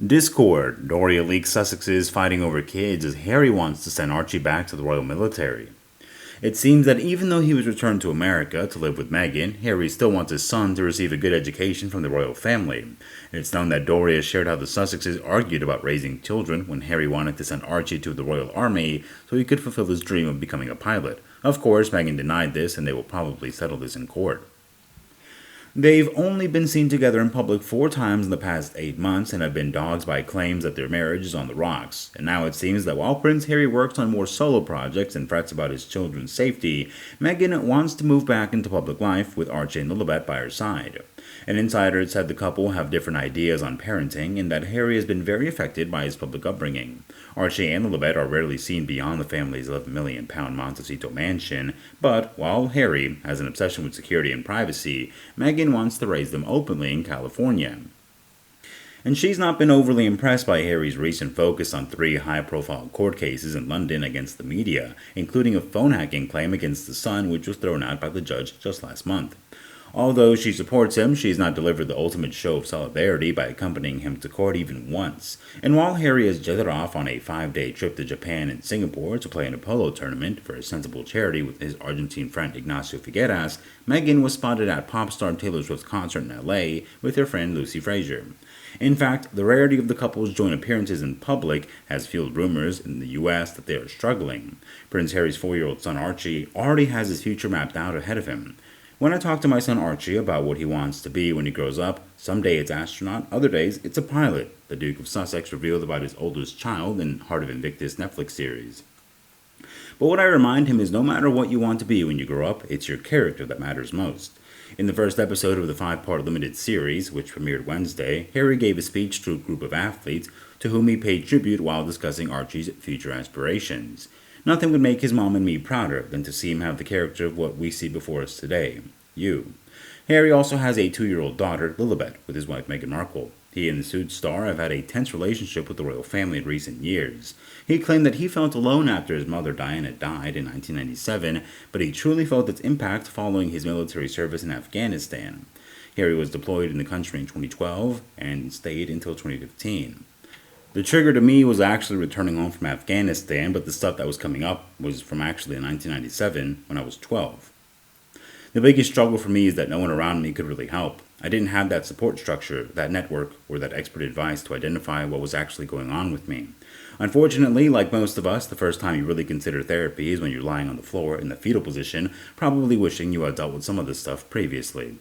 Discord. Doria leaks Sussexes fighting over kids as Harry wants to send Archie back to the royal military. It seems that even though he was returned to America to live with Meghan, Harry still wants his son to receive a good education from the royal family. It's known that Doria shared how the Sussexes argued about raising children when Harry wanted to send Archie to the Royal Army so he could fulfill his dream of becoming a pilot. Of course, Meghan denied this, and they will probably settle this in court. They've only been seen together in public 4 times in the past 8 months and have been dogged by claims that their marriage is on the rocks. And now it seems that while Prince Harry works on more solo projects and frets about his children's safety, Meghan wants to move back into public life with Archie and Lilibet by her side. An insider said the couple have different ideas on parenting and that Harry has been very affected by his public upbringing. Archie and Lilibet are rarely seen beyond the family's £11 million Montecito mansion, but while Harry has an obsession with security and privacy, Meghan wants to raise them openly in California. And she's not been overly impressed by Harry's recent focus on 3 high-profile court cases in London against the media, including a phone hacking claim against the Sun, which was thrown out by the judge just last month. Although she supports him, she's not delivered the ultimate show of solidarity by accompanying him to court even once. And while Harry has jetted off on a 5-day trip to Japan and Singapore to play in a polo tournament for a sensible charity with his Argentine friend Ignacio Figueras, Meghan was spotted at pop star Taylor Swift's concert in LA with her friend Lucy Frazier. In fact, the rarity of the couple's joint appearances in public has fueled rumors in the US that they are struggling. Prince Harry's 4-year-old son Archie already has his future mapped out ahead of him. When I talk to my son Archie about what he wants to be when he grows up, some days it's astronaut, other days it's a pilot, the Duke of Sussex revealed about his oldest child in Heart of Invictus Netflix series. But what I remind him is no matter what you want to be when you grow up, it's your character that matters most. In the first episode of the 5-part limited series, which premiered Wednesday, Harry gave a speech to a group of athletes to whom he paid tribute while discussing Archie's future aspirations. Nothing would make his mom and me prouder than to see him have the character of what we see before us today. You. Harry also has a 2-year-old daughter, Lilibet, with his wife Meghan Markle. He and the Suits star have had a tense relationship with the royal family in recent years. He claimed that he felt alone after his mother Diana died in 1997, but he truly felt its impact following his military service in Afghanistan. Harry was deployed in the country in 2012 and stayed until 2015. The trigger to me was actually returning home from Afghanistan, but the stuff that was coming up was from actually in 1997 when I was 12. The biggest struggle for me is that no one around me could really help. I didn't have that support structure, that network, or that expert advice to identify what was actually going on with me. Unfortunately, like most of us, the first time you really consider therapy is when you're lying on the floor in the fetal position, probably wishing you had dealt with some of this stuff previously.